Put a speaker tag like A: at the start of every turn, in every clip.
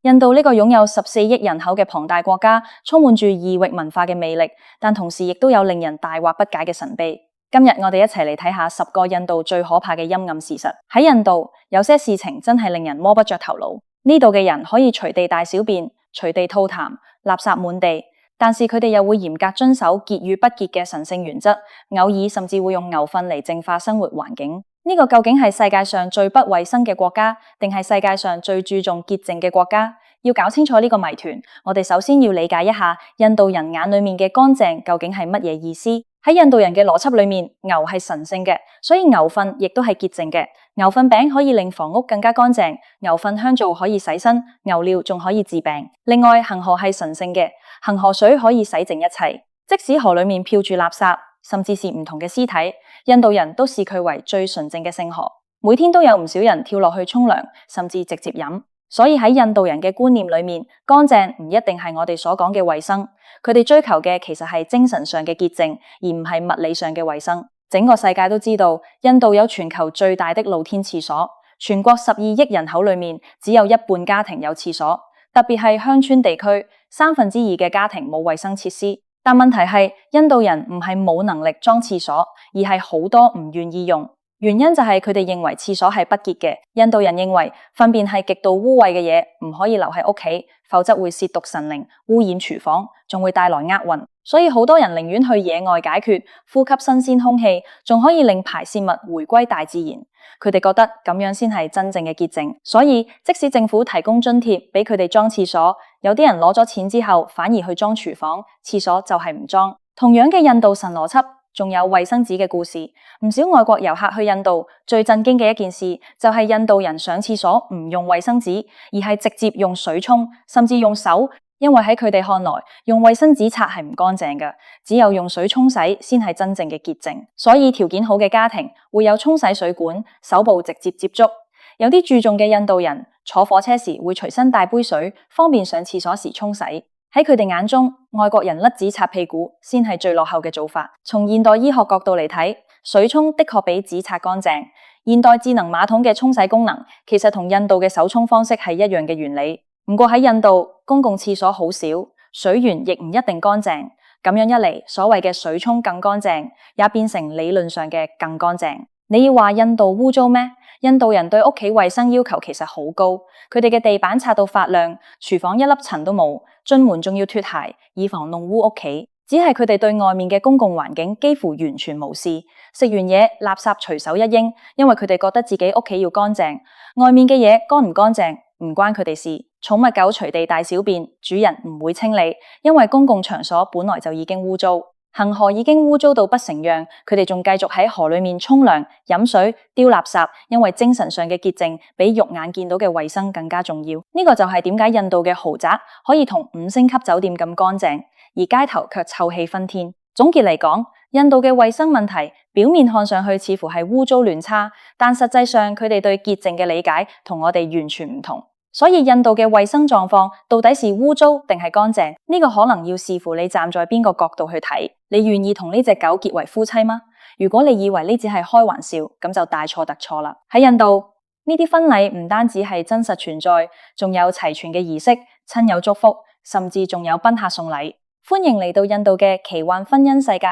A: 印度呢個擁有14億人口嘅龐大國家，充滿住異域文化嘅魅力，但同時亦都有令人大惑不解嘅神秘。今日我哋一齊嚟睇下10個印度最可怕嘅陰暗事實。喺印度，有些事情真係令人摸不着頭腦。呢度嘅人可以隨地大小便、隨地吐痰、垃圾滿地，但是佢哋又會嚴格遵守潔與不潔嘅神聖原則，偶爾甚至會用牛糞嚟淨化生活環境。呢個究竟係世界上最不衛生嘅國家，定係世界上最注重潔淨嘅國家？要搞清楚呢個謎團，我哋首先要理解一下印度人眼裏面嘅乾淨究竟係乜嘢意思。喺印度人嘅邏輯裏面，牛係神聖嘅，所以牛糞亦都係潔淨嘅。牛糞餅可以令房屋更加乾淨，牛糞香皂可以洗身，牛尿仲可以治病。另外，恒河係神聖嘅，恒河水可以洗淨一切，即使河裏面漂住垃圾，甚至是唔同嘅屍體，印度人都視佢為最純淨嘅聖河。每天都有唔少人跳落去沖涼，甚至直接飲。所以喺印度人嘅觀念裏面，乾淨唔一定係我哋所講嘅衛生，佢哋追求嘅其實係精神上嘅潔淨，而唔係物理上嘅衛生。整個世界都知道，印度有全球最大的露天廁所，全國12億人口裏面只有一半家庭有廁所，特別係鄉村地區，2/3嘅家庭冇衛生設施。但問題係，印度人唔係冇能力裝廁所，而係好多唔願意用。原因就係佢哋認為廁所係不潔嘅。印度人認為糞便係極度污穢嘅嘢，唔可以留喺屋企，否則會褻瀆神靈、污染廚房，仲會帶來厄運。所以好多人寧願去野外解決，呼吸新鮮空氣，仲可以令排泄物回歸大自然。佢哋覺得咁樣先係真正嘅潔淨。所以即使政府提供津貼俾佢哋裝廁所，有啲人攞咗錢之後反而去裝廚房，廁所就係唔裝。同樣嘅印度神邏輯，仲有衛生紙嘅故事。唔少外國遊客去印度，最震驚嘅一件事就係印度人上廁所唔用衛生紙，而係直接用水沖，甚至用手，因為喺佢哋看來，用衛生紙擦係唔乾淨嘅，只有用水沖洗先係真正嘅潔淨。所以條件好嘅家庭會有沖洗水管，手部直接接觸。有啲注重嘅印度人坐火車時會隨身帶杯水，方便上廁所時沖洗。喺佢哋眼中，外國人甩紙擦屁股先係最落後嘅做法。從現代醫學角度嚟睇，水沖的確比紙擦乾淨。現代智能馬桶嘅沖洗功能其實同印度嘅手沖方式係一樣嘅原理。不過喺印度，公共廁所好少，水源亦唔一定乾淨。咁樣一嚟，所謂嘅水沖更乾淨，也變成理論上嘅更乾淨。你要話印度污糟咩？印度人對屋企衛生要求其實好高，佢哋嘅地板擦到發亮，廚房一粒塵都冇，進門仲要脫鞋，以防弄污屋企。只係佢哋對外面嘅公共環境幾乎完全無視，食完嘢垃圾隨手一應，因為佢哋覺得自己屋企要乾淨，外面嘅嘢乾唔乾淨唔關佢哋事。寵物狗隨地大小便，主人唔會清理，因為公共場所本來就已經污糟。恒河已經污糟到不成樣，佢哋仲繼續喺河裏面沖涼、飲水、丟垃圾，因為精神上嘅潔淨比肉眼見到嘅衛生更加重要。呢個就係點解印度嘅豪宅可以同5星級酒店咁乾淨，而街頭卻臭氣熏天。總結嚟講，印度嘅衛生問題表面看上去似乎係污糟亂差，但實際上佢哋對潔淨嘅理解同我哋完全唔同。所以印度嘅衛生狀況到底是污糟定係乾淨？呢個可能要視乎你站在邊個角度去睇。你願意同呢隻狗結為夫妻嗎？如果你以為呢只係開玩笑，咁就大錯特錯啦。喺印度，呢啲婚禮唔單止係真實存在，仲有齊全嘅儀式、親友祝福，甚至仲有賓客送禮。歡迎嚟到印度嘅奇幻婚姻世界。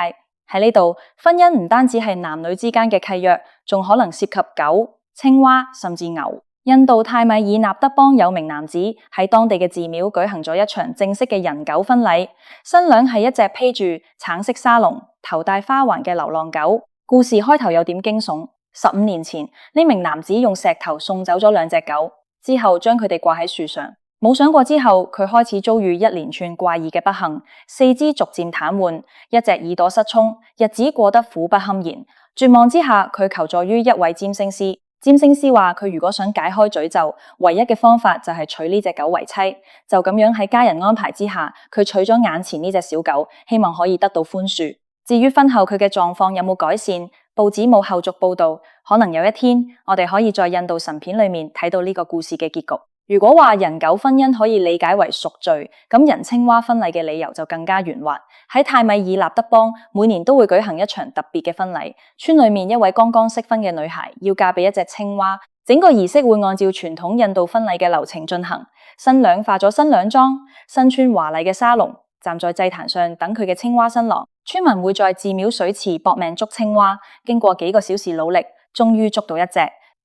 A: 喺呢度，婚姻唔單止係男女之間嘅契約，仲可能涉及狗、青蛙，甚至牛。印度泰米爾納德邦有名男子喺當地嘅寺廟舉行咗一場正式嘅人狗婚禮，新娘係一隻披住橙色沙龍、頭戴花環嘅流浪狗。故事開頭有點驚悚，15年前呢名男子用石頭送走咗2隻狗，之後將佢哋掛喺樹上。冇想過之後佢開始遭遇一連串怪異嘅不幸，4肢逐漸癱瘓，一隻耳朵失聰，日子過得苦不堪言。絕望之下，佢求助於一位占星師。占星師話佢如果想解開詛咒，唯一嘅方法就係娶呢隻狗為妻。就咁樣喺家人安排之下，佢娶咗眼前呢隻小狗，希望可以得到寬恕。至於婚後佢嘅狀況有冇改善，報紙冇後續報道。可能有一天，我哋可以在印度神片裏面睇到呢個故事嘅結局。如果話人狗婚姻可以理解為贖罪，咁人青蛙婚禮嘅理由就更加圓滑。喺泰米爾納德邦，每年都會舉行一場特別嘅婚禮。村裏面一位剛剛適婚嘅女孩要嫁俾一隻青蛙，整個儀式會按照傳統印度婚禮嘅流程進行。新娘化咗新娘妝，身穿華麗嘅沙龍，站在祭壇上等佢嘅青蛙新郎。村民會在寺廟水池搏命捉青蛙，經過幾個小時努力，終於捉到一隻。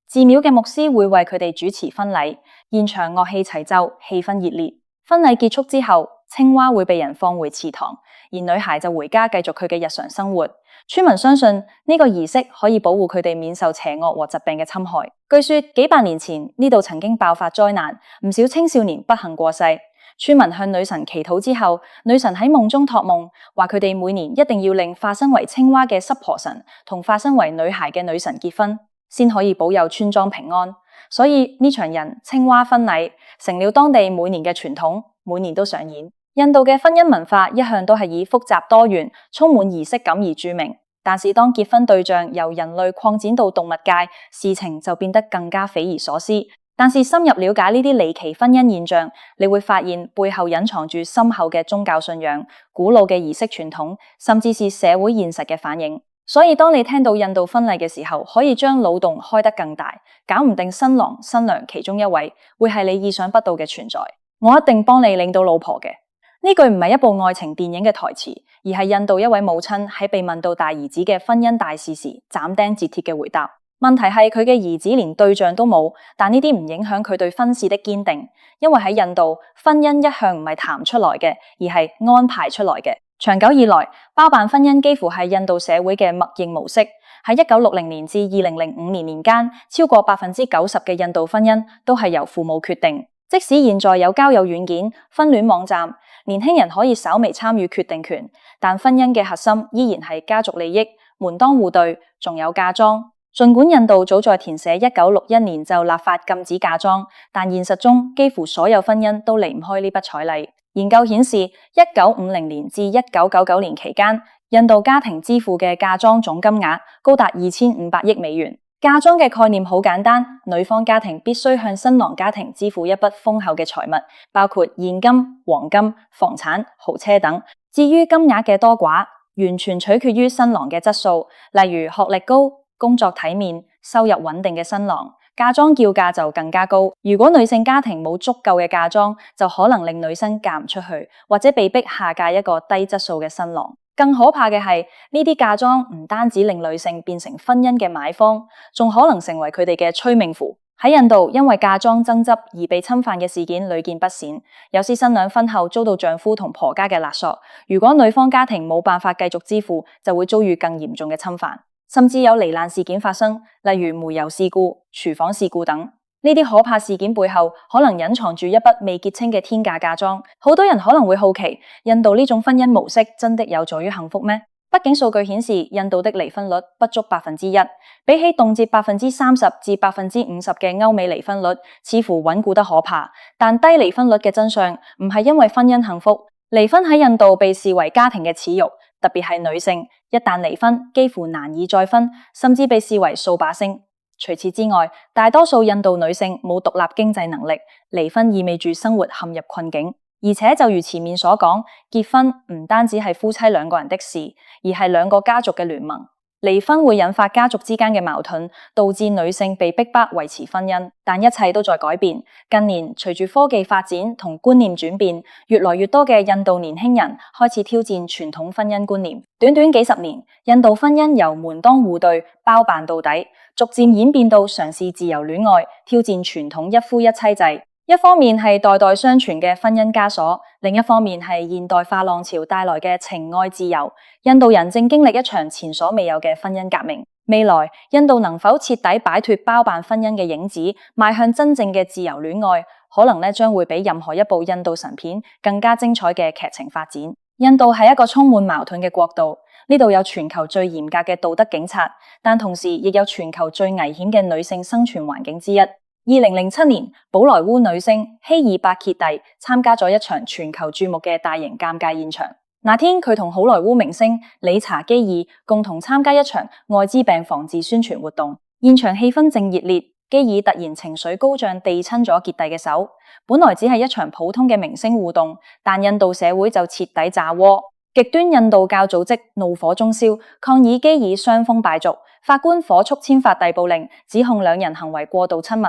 A: 寺廟嘅牧師會為佢哋主持婚禮，現場樂器齊奏，氣氛熱烈。婚禮結束之後，青蛙會被人放回祠堂，而女孩就回家繼續佢嘅日常生活。村民相信呢個儀式可以保護佢哋免受邪惡和疾病嘅侵害。據說幾百年前呢度曾經爆發災難，唔少青少年不幸過世。村民向女神祈禱之後，女神喺夢中託夢，話佢哋每年一定要令化身為青蛙嘅濕婆神同化身為女孩嘅女神結婚，先可以保佑村莊平安。所以呢場人青蛙婚禮成了當地每年嘅傳統，每年都上演。印度嘅婚姻文化一向都係以複雜多元、充滿儀式感而著名。但是當結婚對象由人類擴展到動物界，事情就變得更加匪夷所思。但是深入了解呢啲離奇婚姻現象，你會發現背後隱藏住深厚嘅宗教信仰、古老嘅儀式傳統，甚至是社會現實嘅反應。所以當你聽到印度婚禮嘅時候，可以將腦洞開得更大，搞唔定新郎新娘其中一位會係你意想不到嘅存在。我一定幫你領到老婆嘅。呢句唔係一部愛情電影嘅台詞，而係印度一位母親喺被問到大兒子嘅婚姻大事時斬釘截鐵嘅回答。問題係佢嘅兒子連對象都冇，但呢啲唔影響佢對婚事的堅定，因為喺印度婚姻一向唔係談出來嘅，而係安排出來嘅。長久以來，包辦婚姻幾乎係印度社會嘅默認模式。喺1960年至2005年間，超過90%嘅印度婚姻都係由父母決定。即使現在有交友軟件、婚戀網站，年輕人可以稍微參與決定權，但婚姻嘅核心依然係家族利益、門當戶對，仲有嫁妝。儘管印度早在填寫1961年就立法禁止嫁妝，但現實中幾乎所有婚姻都離唔開呢筆彩禮。研究顯示，1950年至1999年期間，印度家庭支付嘅嫁妝總金額高達2500億美元。嫁妝嘅概念好簡單，女方家庭必須向新郎家庭支付一筆豐厚嘅財物，包括現金、黃金、房產、豪車等。至於金額嘅多寡，完全取決於新郎嘅質素，例如學歷高、工作體面、收入穩定嘅新郎，嫁妝叫價就更加高。如果女性家庭冇足夠嘅嫁妝，就可能令女生嫁唔出去，或者被逼下嫁一個低質素嘅新郎。更可怕嘅係，呢啲嫁妝唔單止令女性變成婚姻嘅買方，仲可能成為佢哋嘅催命符。喺印度，因為嫁妝爭執而被侵犯嘅事件屢見不鮮。有些新娘婚後遭到丈夫同婆家嘅勒索，如果女方家庭冇辦法繼續支付，就會遭遇更嚴重嘅侵犯。甚至有罹難事件發生，例如煤油事故、廚房事故等。呢啲可怕事件背後可能隱藏住一筆未結清嘅天價嫁妝。好多人可能會好奇，印度呢種婚姻模式真的有助於幸福咩？畢竟數據顯示，印度的離婚率不足1%，比起動輒30%至50%嘅歐美離婚率，似乎穩固得可怕。但低離婚率嘅真相唔係因為婚姻幸福，離婚喺印度被視為家庭嘅恥辱，特別係女性，一旦離婚，幾乎難以再婚，甚至被視為掃把星。除此之外，大多數印度女性冇獨立經濟能力，離婚意味住生活陷入困境。而且就如前面所講，結婚唔單止係夫妻兩個人的事，而係兩個家族嘅聯盟。離婚會引發家族之間嘅矛盾，導致女性被逼迫維持婚姻。但一切都在改變。近年隨住科技發展同觀念轉變，越來越多嘅印度年輕人開始挑戰傳統婚姻觀念。短短幾十年，印度婚姻由門當戶對包辦到底，逐漸演變到嘗試自由戀愛，挑戰傳統一夫一妻制。一方面係代代相傳嘅婚姻枷鎖，另一方面係現代化浪潮帶來嘅情愛自由。印度人正經歷一場前所未有嘅婚姻革命。未來，印度能否徹底擺脫包辦婚姻嘅影子，邁向真正嘅自由戀愛，可能將會比任何一部印度神片更加精彩嘅劇情發展。印度係一個充滿矛盾嘅國度，呢度有全球最嚴格嘅道德警察，但同時亦有全球最危險嘅女性生存環境之一。2007年，寶萊塢女星希爾伯傑蒂參加咗一場全球注目嘅大型尷尬現場。那天，佢同好萊塢明星理查基爾共同參加一場艾滋病防治宣傳活動，現場氣氛正熱烈。基爾突然情緒高漲地親咗傑蒂嘅手。本來只係一場普通嘅明星互動，但印度社會就徹底炸鍋。極端印度教組織怒火中燒，抗議基爾傷風敗俗。法官火速簽發逮捕令，指控兩人行為過度親密。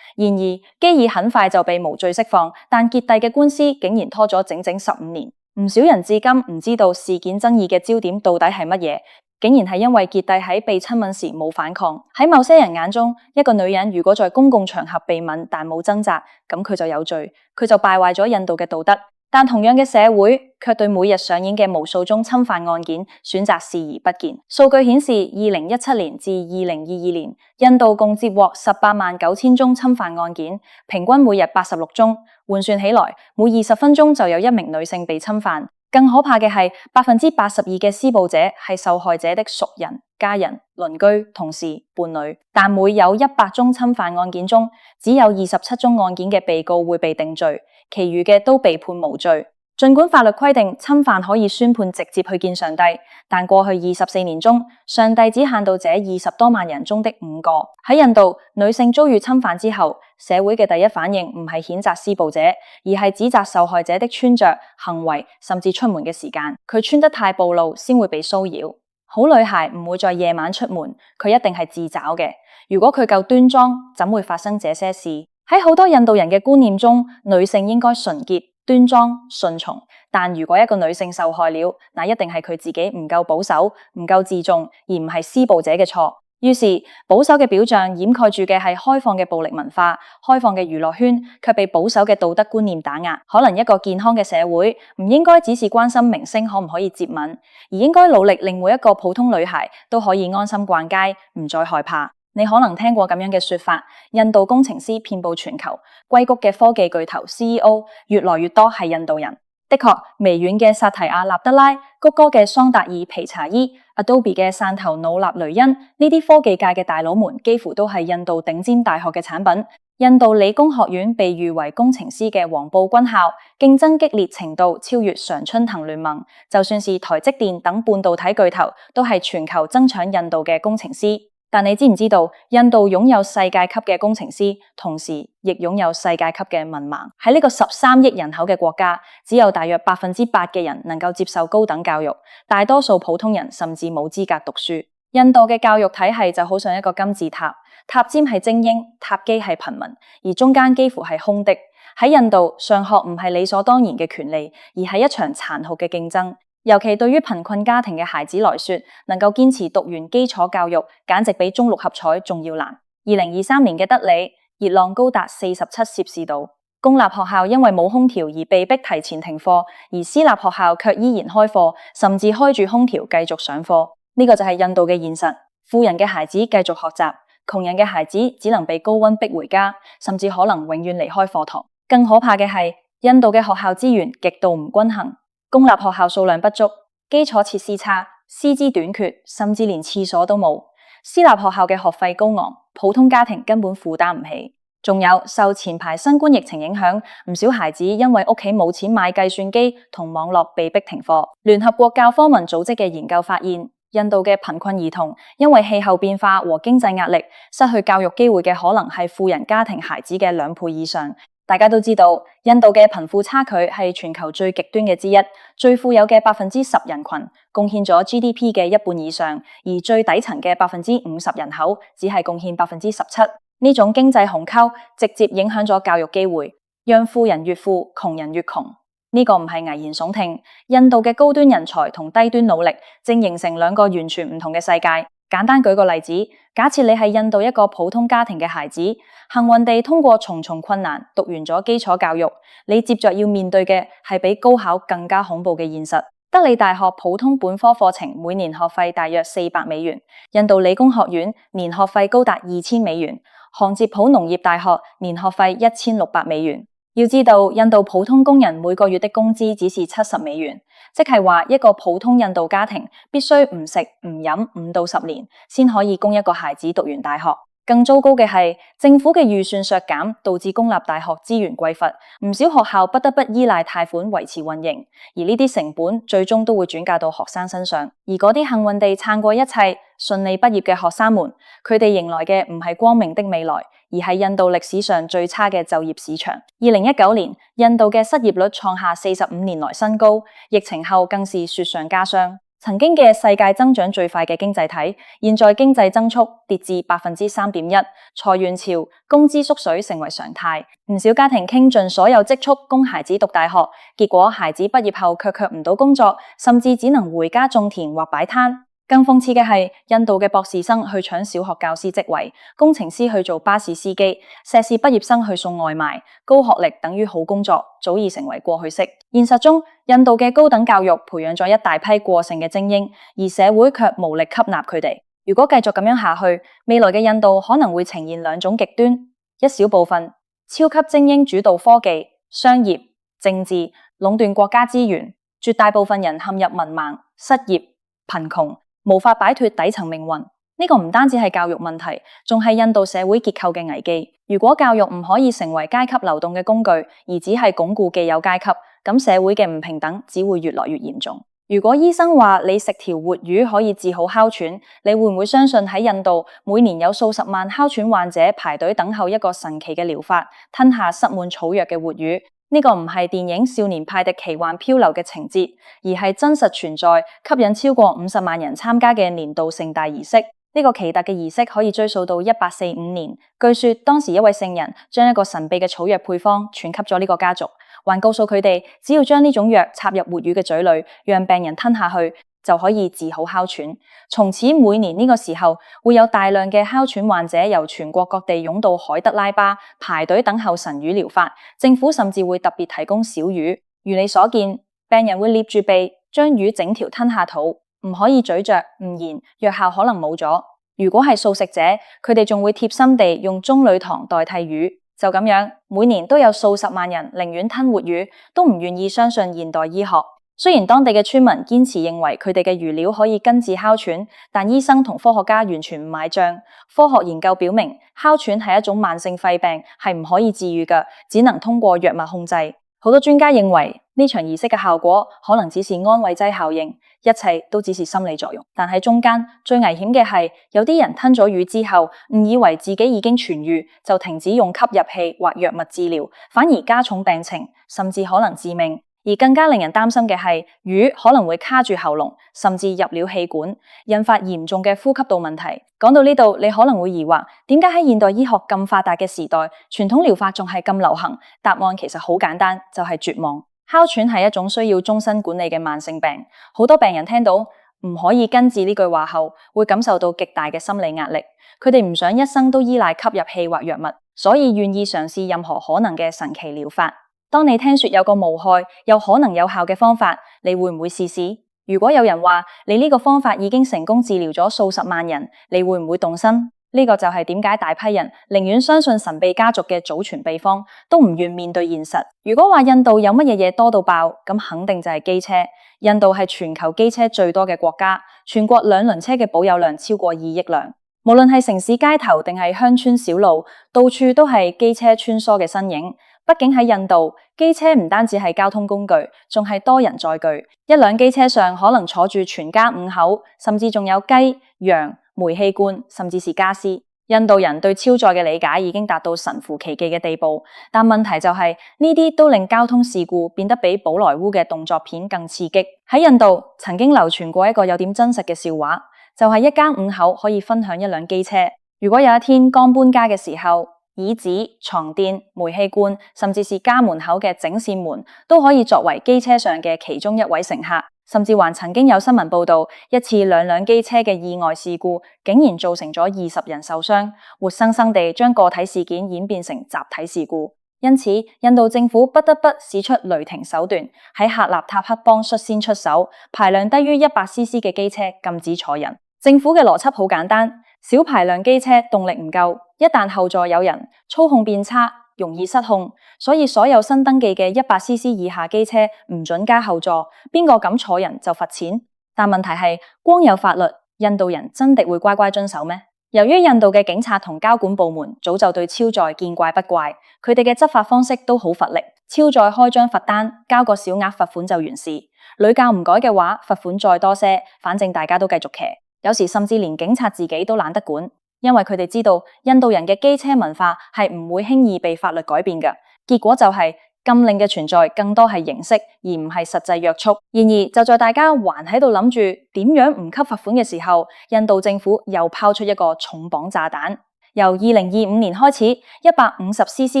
A: 然而，基爾很快就被無罪釋放，但傑蒂嘅官司竟然拖咗整整15年。唔少人至今唔知道事件爭議嘅焦點到底係乜嘢，竟然係因為傑蒂喺被親吻時冇反抗。喺某些人眼中，一個女人如果在公共場合被吻但冇掙扎，咁佢就有罪，佢就敗壞咗印度嘅道德。但同樣嘅社會卻對每日上演嘅無數宗侵犯案件選擇視而不見。數據顯示，2017年至2022年，印度共接獲18萬9千宗侵犯案件，平均每日86宗。換算起來，每20分鐘就有一名女性被侵犯。更可怕嘅係，82%嘅施暴者係受害者的熟人、家人、鄰居、同事、伴侶。但每有100宗侵犯案件中，只有27宗案件嘅被告會被定罪，其餘嘅都被判無罪。儘管法律規定侵犯可以宣判直接去見上帝，但過去24年中，上帝只限到這20多萬人中的5個。喺印度，女性遭遇侵犯之後，社會嘅第一反應唔係譴責施暴者，而係指責受害者的穿着、行為，甚至出門嘅時間。佢穿得太暴露，先會被騷擾。好女孩唔會在夜晚出門，佢一定係自找嘅。如果佢夠端莊，怎會發生這些事？喺好多印度人嘅觀念中，女性應該純潔、端莊、順從。但如果一個女性受害了，那一定係佢自己唔夠保守、唔夠自重，而唔係施暴者嘅錯。於是保守嘅表象掩蓋住嘅係開放嘅暴力文化，開放嘅娛樂圈卻被保守嘅道德觀念打壓。可能一個健康嘅社會唔應該只是關心明星可唔可以接吻，而應該努力令每一個普通女孩都可以安心逛街，唔再害怕。你可能聽過咁樣嘅說法，印度工程師遍佈全球，硅谷嘅科技巨頭 CEO 越來越多係印度人。的確，微軟嘅薩提亞納德拉、谷歌嘅桑達爾皮查伊、Adobe 嘅汕頭努納雷恩，呢啲科技界嘅大佬們幾乎都係印度頂尖大學嘅產品。印度理工學院被譽為工程師嘅黃埔軍校，競爭激烈程度超越常春藤聯盟。就算是台積電等半導體巨頭，都係全球爭搶印度嘅工程師。但你知唔知道，印度擁有世界級嘅工程師，同時亦擁有世界級嘅文盲。喺呢個13億人口嘅國家，只有大約8%嘅人能夠接受高等教育，大多數普通人甚至冇資格讀書。印度嘅教育體系就好像一個金字塔，塔尖係精英，塔基係貧民，而中間幾乎係空的。喺印度，上學唔係理所當然嘅權利，而係一場殘酷嘅競爭。尤其對於貧困家庭嘅孩子來說，能夠堅持讀完基礎教育，簡直比中六合彩仲要難。2023年嘅德里，熱浪高達47攝氏度，公立學校因為冇空調而被迫提前停課，而私立學校卻依然開課，甚至開住空調繼續上課。呢個就係印度嘅現實。富人嘅孩子繼續學習，窮人嘅孩子只能被高溫逼回家，甚至可能永遠離開課堂。更可怕嘅係，印度嘅學校資源極度唔均衡。公立學校數量不足，基礎設施差，師資短缺，甚至連廁所都冇。私立學校嘅學費高昂，普通家庭根本負擔唔起。仲有受前排新冠疫情影響，唔少孩子因為屋企冇錢買計算機同網絡被迫停課。聯合國教科文組織嘅研究發現，印度嘅貧困兒童因為氣候變化和經濟壓力，失去教育機會嘅可能係富人家庭孩子嘅2倍以上。大家都知道，印度嘅貧富差距係全球最極端嘅之一，最富有嘅10%人群貢獻咗 GDP 嘅1半以上，而最底層嘅50%人口只係貢獻17%。呢種經濟鴻溝直接影響咗教育機會，讓富人越富，窮人越窮。呢個唔係危言聳聽，印度嘅高端人才同低端努力正形成兩個完全唔同嘅世界。簡單舉個例子，假設你係印度一個普通家庭嘅孩子，幸運地通過重重困難讀完咗基礎教育，你接着要面對嘅係比高考更加恐怖嘅現實。德里大學普通本科課程每年學費大約$400，印度理工學院年學費高達$2000，杭捷普農業大學年學費$1600。要知道，印度普通工人每個月的工資只是$70，即係話一個普通印度家庭必須唔食唔飲5到10年，先可以供一個孩子讀完大學。更糟糕嘅係，政府嘅預算削減導致公立大學資源匱乏，唔少學校不得不依賴貸款維持運營，而呢啲成本最終都會轉嫁到學生身上。而嗰啲幸運地撐過一切、順利畢業嘅學生們，佢哋迎來嘅唔係光明的未來，而係印度歷史上最差嘅就業市場。2019年，印度嘅失業率創下45年來新高，疫情後更是雪上加霜。曾經嘅世界增長最快嘅經濟體，現在經濟增速跌至3.1%，裁員潮、工資縮水成為常態。唔少家庭傾盡所有積蓄供孩子讀大學，結果孩子畢業後卻唔到工作，甚至只能回家種田或擺攤。更諷刺嘅係，印度嘅博士生去搶小學教師職位，工程師去做巴士司機，碩士畢業生去送外賣。高學歷等於好工作，早已成為過去式。現實中，印度嘅高等教育培養咗一大批過剩嘅精英，而社會卻無力吸納佢哋。如果繼續咁樣下去，未來嘅印度可能會呈現兩種極端：一小部分超級精英主導科技、商業、政治，壟斷國家資源；絕大部分人陷入文盲、失業、貧窮，無法擺脫底層命運。呢個唔單止係教育問題，仲係印度社會結構嘅危機。如果教育唔可以成為階級流動嘅工具，而只係鞏固既有階級，咁社會嘅唔平等只會越來越嚴重。如果醫生話你食條活魚可以治好哮喘，你會唔會相信喺印度每年有數十萬哮喘患者排隊等候一個神奇嘅療法，吞下塞滿草藥嘅活魚？呢個唔係電影《少年派的奇幻漂流》嘅情節，而係真實存在、吸引超過50萬人參加嘅年度盛大儀式。呢個奇特嘅儀式可以追溯到1845年，據說當時一位聖人將一個神秘嘅草藥配方傳給咗呢個家族，還告訴佢哋只要將呢種藥插入活魚嘅嘴裏，讓病人吞下去，就可以治好哮喘。從此每年呢個時候會有大量嘅哮喘患者由全國各地湧到海德拉巴排隊等候神魚療法，政府甚至會特別提供小魚。如你所見，病人會捏住鼻，將魚整條吞下肚，唔可以咀嚼，唔然藥效可能冇咗。如果係素食者，佢哋仲會貼心地用棕櫚糖代替魚。就咁樣，每年都有數十萬人寧願吞活魚，都唔願意相信現代醫學。雖然當地嘅村民堅持認為佢哋嘅魚料可以根治哮喘，但醫生同科學家完全唔買賬。科學研究表明，哮喘係一種慢性肺病，係唔可以治癒嘅，只能通過藥物控制。好多專家認為呢場儀式嘅效果可能只是安慰劑效應，一切都只是心理作用。但喺中間最危險嘅係，有啲人吞咗魚之後，誤以為自己已經痊癒，就停止用吸入器或藥物治療，反而加重病情，甚至可能致命。而更加令人擔心嘅係，魚可能會卡住喉嚨，甚至入了氣管，引發嚴重嘅呼吸道問題。講到呢度，你可能會疑惑，點解喺現代醫學咁發達嘅時代，傳統療法仲係咁流行？答案其實好簡單，就係絕望。哮喘係一種需要終身管理嘅慢性病，好多病人聽到唔可以根治呢句話後，會感受到極大嘅心理壓力。佢哋唔想一生都依賴吸入器或藥物，所以願意嘗試任何可能嘅神奇療法。當你聽說有個無害又可能有效嘅方法，你會唔會試試？如果有人話你呢個方法已經成功治療咗數十萬人，你會唔會動心？呢個就係點解大批人寧願相信神秘家族嘅祖傳秘方，都唔願面對現實。如果話印度有乜嘢多到爆，咁肯定就係機車。印度係全球機車最多嘅國家，全國兩輪車嘅保有量超過2億輛。無論係城市街頭定係鄉村小路，到處都係機車穿梭嘅身影。畢竟喺印度，機車唔單止係交通工具，仲係多人載具。一輛機車上可能坐住全家5口，甚至仲有雞、羊、煤氣罐，甚至是家私。印度人對超載嘅理解已經達到神乎其技嘅地步，但問題就係呢啲都令交通事故變得比寶萊塢嘅動作片更刺激。喺印度曾經流傳過一個有點真實嘅笑話，就係一家5口可以分享一輛機車。如果有一天剛搬家嘅時候，椅子、床墊、煤氣罐，甚至是家門口嘅整扇門，都可以作為機車上嘅其中一位乘客。甚至還曾經有新聞報道，一次兩輛機車嘅意外事故，竟然造成咗20人受傷，活生生地將個體事件演變成集體事故。因此，印度政府不得不使出雷霆手段，喺喀納塔克邦率先出手，排量低於100cc 嘅機車禁止坐人。政府嘅邏輯好簡單，小排量機車動力唔夠，一旦後座有人，操控變差，容易失控，所以所有新登記嘅100cc 以下機車唔准加後座，邊個敢坐人就罰錢。但問題係，光有法律，印度人真的會乖乖遵守咩？由於印度嘅警察同交管部門早就對超載見怪不怪，佢哋嘅執法方式都好乏力，超載開張罰單，交個小額罰款就完事。屢教唔改嘅話，罰款再多些，反正大家都繼續騎。有時甚至連警察自己都懶得管，因為佢哋知道印度人嘅機車文化係唔會輕易被法律改變嘅。結果就係禁令嘅存在更多係形式，而唔係實際約束。然而就在大家還喺度諗住點樣唔給罰款嘅時候，印度政府又拋出一個重磅炸彈。由2025年開始，150cc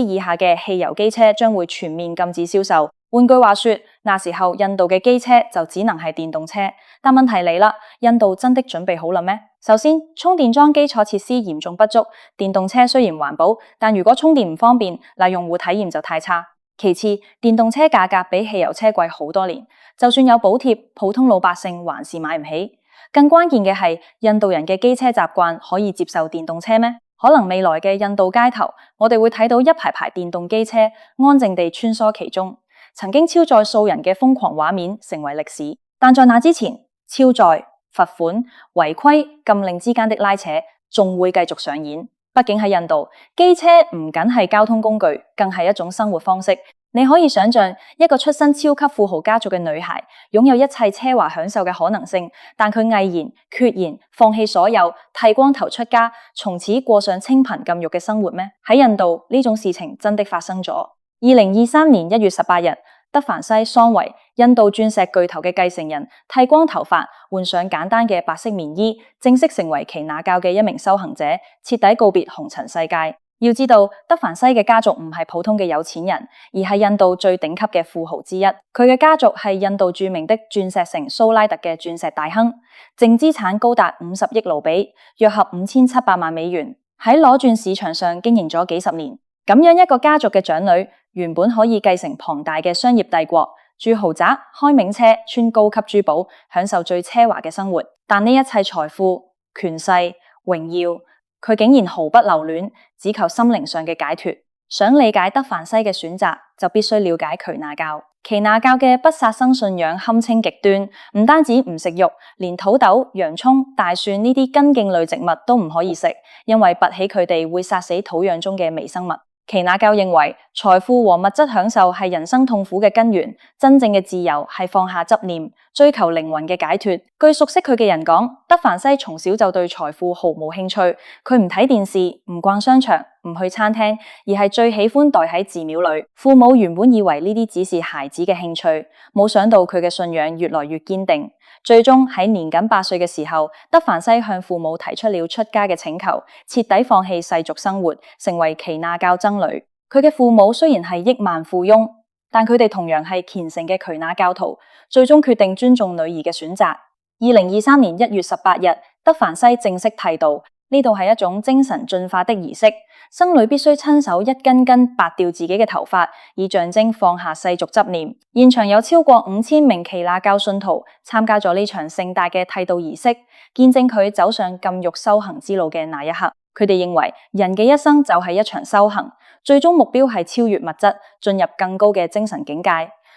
A: 以下嘅汽油機車將會全面禁止銷售。換句話說，那時候印度嘅機車就只能係電動車。但問題嚟啦，印度真的準備好了咩？首先，充電樁基礎設施嚴重不足。電動車雖然環保，但如果充電唔方便，那用戶體驗就太差。其次，電動車價格比汽油車貴好多年，就算有補貼，普通老百姓還是買唔起。更關鍵嘅係，印度人嘅機車習慣可以接受電動車咩？可能未來嘅印度街頭，我哋會睇到一排排電動機車安靜地穿梭其中，曾經超載數人嘅瘋狂畫面成為歷史。但在那之前，超載、罰款、違規、禁令之間的拉扯仲會繼續上演。畢竟喺印度，機車唔僅係交通工具，更係一種生活方式。你可以想象一個出身超級富豪家族嘅女孩，擁有一切奢華享受嘅可能性，但佢毅然決然放棄所有，剃光頭出家，從此過上清貧禁欲嘅生活咩？喺印度呢種事情真的發生咗。2023年1月18日，德凡西桑維，印度鑽石巨頭嘅繼承人，剃光頭髮，換上簡單嘅白色棉衣，正式成為耆那教嘅一名修行者，徹底告別紅塵世界。要知道，德凡西嘅家族唔係普通嘅有錢人，而係印度最頂級嘅富豪之一。佢嘅家族係印度著名的鑽石城蘇拉特嘅鑽石大亨，淨資產高達50億盧比，約合5700萬美元，喺裸鑽市場上經營咗幾十年。咁樣一個家族嘅長女，原本可以繼承龐大嘅商業帝國，住豪宅、開名車、穿高級珠寶，享受最奢華嘅生活。但呢一切財富、權勢、榮耀，佢竟然毫不留戀，只求心靈上嘅解脫。想理解德凡西嘅選擇，就必須了解耆那教。耆那教嘅不殺生信仰堪稱極端，唔單止唔食肉，連土豆、洋蔥、大蒜呢啲根莖類植物都唔可以食，因為拔起佢哋會殺死土壤中嘅微生物。耆那教認為財富和物質享受係人生痛苦嘅根源，真正嘅自由係放下執念，追求靈魂嘅解脫。據熟悉佢嘅人講，德凡西從小就對財富毫無興趣，佢唔睇電視，唔逛商場，唔去餐廳，而係最喜歡待喺寺廟裏。父母原本以為呢啲只是孩子嘅興趣，冇想到佢嘅信仰越來越堅定。最終喺年僅8歲嘅時候，德凡西向父母提出了出家嘅請求，徹底放棄世俗生活，成為耆那教僧侶。佢嘅父母雖然係億萬富翁，但佢哋同樣係虔誠嘅耆那教徒，最終決定尊重女兒嘅選擇。2023年1月18日，德凡西正式剃度。呢度係一種精神進化的儀式，僧侶必須親手一根根拔掉自己嘅頭髮，以象徵放下世俗執念。現場有超過5000名耆那教信徒參加咗呢場盛大嘅剃度儀式，見證佢走上禁欲修行之路嘅那一刻。佢哋認為人嘅一生就係一場修行，最終目標係超越物質，進入更高嘅精神境界。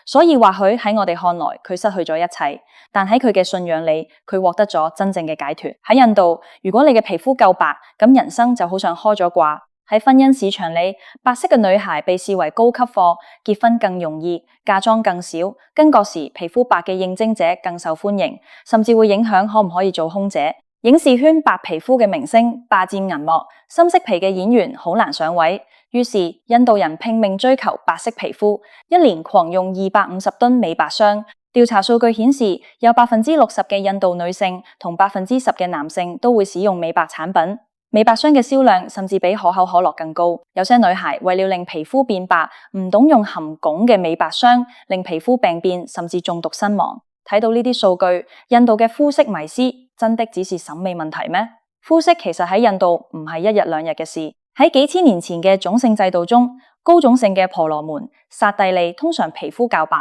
A: 所以或許喺我哋看來，佢失去咗一切，但喺佢嘅信仰裏，佢獲得咗真正嘅解脫。喺印度，如果你嘅皮膚夠白，咁人生就好像開咗掛。喺婚姻市場裏，白色嘅女孩被視為高級貨，結婚更容易，嫁妝更少，更迭時皮膚白嘅應徵者更受歡迎，甚至會影響可唔可以做空姐。影視圈白皮膚嘅明星霸佔銀幕，深色皮嘅演員好難上位。於是印度人拼命追求白色皮膚，一年狂用250噸美白霜。調查數據顯示，有60%嘅印度女性同10%嘅男性都會使用美白產品。美白霜嘅銷量甚至比可口可樂更高。有些女孩為了令皮膚變白，唔懂用含汞嘅美白霜，令皮膚病變甚至中毒身亡。睇到呢啲數據，印度嘅膚色迷思真的只是審美問題咩？膚色其實喺印度唔係一日兩日嘅事。喺幾千年前嘅種姓制度中，高種姓嘅婆羅門、剎帝利通常皮膚較白，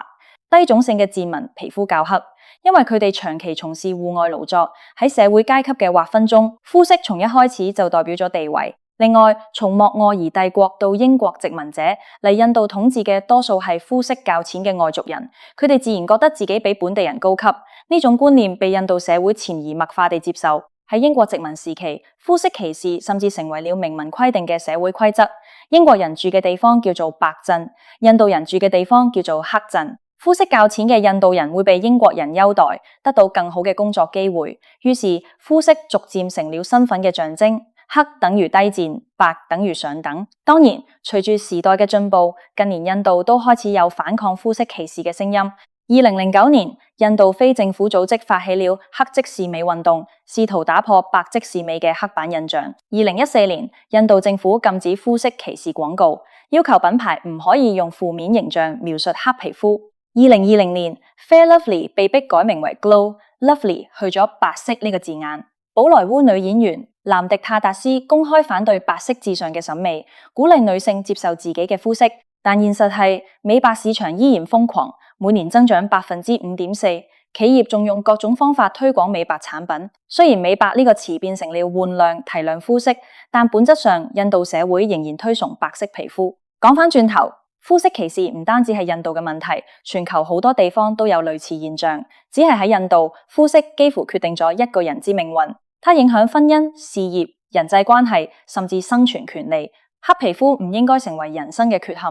A: 低種姓嘅賤民皮膚較黑，因為佢哋長期從事戶外勞作。喺社會階級嘅劃分中，膚色從一開始就代表咗地位。另外，從莫臥兒帝國到英國殖民者嚟印度統治嘅多數係膚色較淺嘅外族人，佢哋自然覺得自己比本地人高級。呢種觀念被印度社會潛移默化地接受。喺英國殖民時期，膚色歧視甚至成為了明文規定嘅社會規則。英國人住嘅地方叫做白鎮，印度人住嘅地方叫做黑鎮。膚色較淺嘅印度人會被英國人優待，得到更好嘅工作機會。於是膚色逐漸成了身份嘅象徵，黑等於低賤，白等於上等。當然，隨住時代嘅進步，近年印度都開始有反抗膚色歧視嘅聲音。2009年，印度非政府組織發起了黑即是美運動，試圖打破白即是美嘅刻板印象。2014年，印度政府禁止膚色歧視廣告，要求品牌唔可以用負面形象描述黑皮膚。2020年 ，Fair Lovely 被迫改名為 Glow，Lovely 去咗白色呢個字眼。寶萊塢女演員蘭迪塔達斯公開反對白色至上嘅審美，鼓勵女性接受自己嘅膚色。但現實係美白市場依然瘋狂，每年增長5.4%，企業仲用各種方法推廣美白產品。雖然美白呢個詞變成了換亮提亮膚色，但本質上印度社會仍然推崇白色皮膚。講返轉頭，膚色歧視唔單止係印度嘅問題，全球好多地方都有類似現象。只係喺印度，膚色幾乎決定咗一個人之命運，它影響婚姻、事業、人際關係，甚至生存權利。黑皮膚唔應該成為人生嘅缺陷，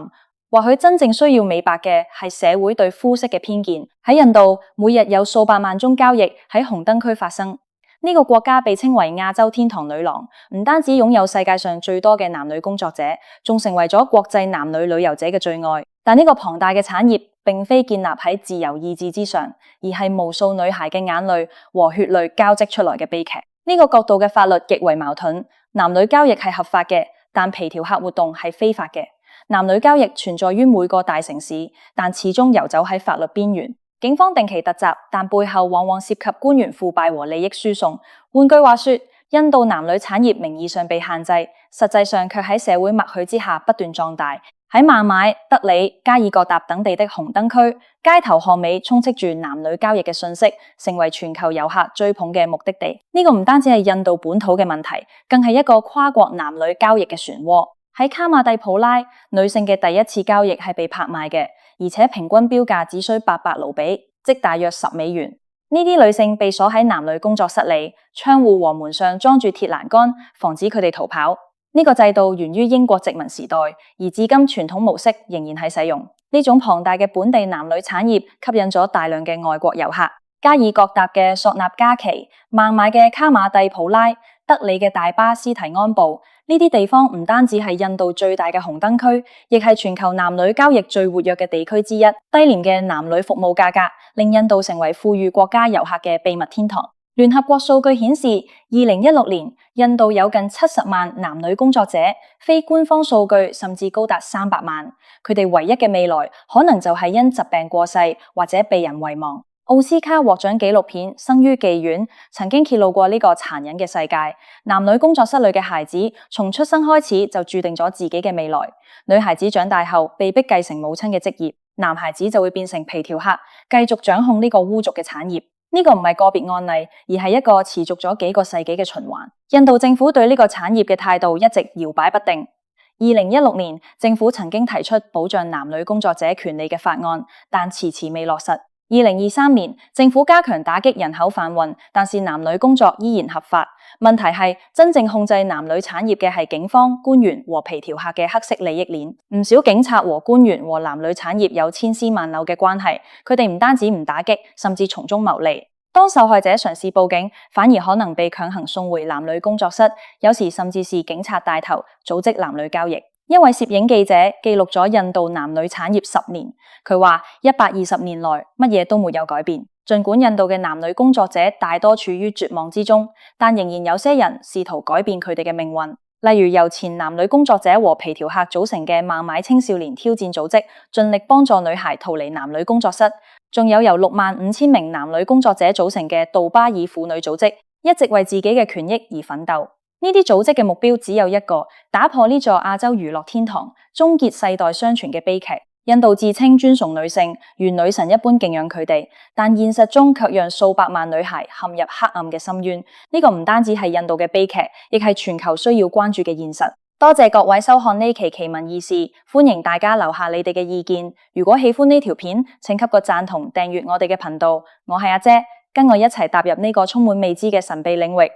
A: 或許真正需要美白嘅係社會對膚色嘅偏見。喺印度，每日有數百萬宗交易喺紅燈區發生。呢個國家被稱為亞洲天堂女郎，唔單止擁有世界上最多嘅男女工作者，仲成為咗國際男女旅遊者嘅最愛。但呢個龐大嘅產業並非建立喺自由意志之上，而係無數女孩嘅眼淚和血淚交織出來嘅悲劇。呢個角度嘅法律極為矛盾，男女交易係合法嘅，但皮條客活動係非法嘅。男女交易存在於每個大城市，但始終游走喺法律邊緣。警方定期突襲，但背後往往涉及官員腐敗和利益輸送。換句話說，印度男女產業名義上被限制，實際上卻喺社會默許之下不斷壯大。喺孟買、德里、加爾各答等地的紅燈區，街頭巷尾充斥住男女交易嘅信息，成為全球遊客追捧嘅目的地。呢個唔單止係印度本土嘅問題，更係一個跨國男女交易嘅漩渦。喺卡馬蒂普拉，女性嘅第一次交易係被拍賣嘅，而且平均標價只需800盧比，即大約10美元。呢啲女性被鎖喺男女工作室裏，窗戶和門上裝住鐵欄杆，防止佢哋逃跑。呢個制度源於英國殖民時代，而至今傳統模式仍然喺使用。呢種龐大嘅本地男女產業吸引咗大量嘅外國遊客。加爾各答嘅索納加奇、孟買嘅卡馬蒂普拉、德里嘅大巴斯提安布，呢啲地方唔單止係印度最大嘅紅燈區，亦係全球男女交易最活躍嘅地區之一。低廉嘅男女服務價格令印度成為富裕國家遊客嘅秘密天堂。聯合國數據顯示，2016年印度有近70萬男女工作者，非官方數據甚至高達300萬。佢哋唯一嘅未來可能就係因疾病過世或者被人遺忘。奧斯卡獲獎紀錄片《生於妓院》曾經揭露過呢個殘忍嘅世界。男女工作室裏嘅孩子從出生開始就注定咗自己嘅未來。女孩子長大後被迫繼承母親嘅職業，男孩子就會變成皮條客，繼續掌控呢個污濁嘅產業。呢個唔係個別案例，而係一個持續咗幾個世紀嘅循環。印度政府對呢個產業嘅態度一直搖擺不定。2016年，政府曾經提出保障男女工作者權利嘅法案，但遲遲未落實。2023年，政府加強打擊人口販運，但是男女工作依然合法。問題係真正控制男女產業嘅係警方、官員和皮條客嘅黑色利益鏈。唔少警察和官員和男女產業有千絲萬縷嘅關係，佢哋唔單止唔打擊，甚至從中牟利。當受害者嘗試報警，反而可能被強行送回男女工作室，有時甚至是警察帶頭組織男女交易。一位攝影記者記錄咗印度男女產業10年，佢話120年來乜嘢都沒有改變。儘管印度嘅男女工作者大多處於絕望之中，但仍然有些人試圖改變佢哋嘅命運。例如由前男女工作者和皮條客組成嘅孟買青少年挑戰組織，盡力幫助女孩逃離男女工作室。仲有由65000名男女工作者組成嘅杜巴爾婦女組織，一直為自己嘅權益而奮鬥。呢啲組織嘅目標只有一個，打破呢座亞洲娛樂天堂，終結世代相傳嘅悲劇。印度自稱尊崇女性，如女神一般敬仰佢哋，但現實中卻讓數百萬女孩陷入黑暗嘅深淵。呢個唔單止係印度嘅悲劇，亦係全球需要關注嘅現實。多謝各位收看呢期奇聞異事，歡迎大家留下你哋嘅意見。如果喜歡呢條片，請給個讚同訂閱我哋嘅頻道。我係阿姐，跟我一齊踏入呢個充滿未知嘅神秘領域。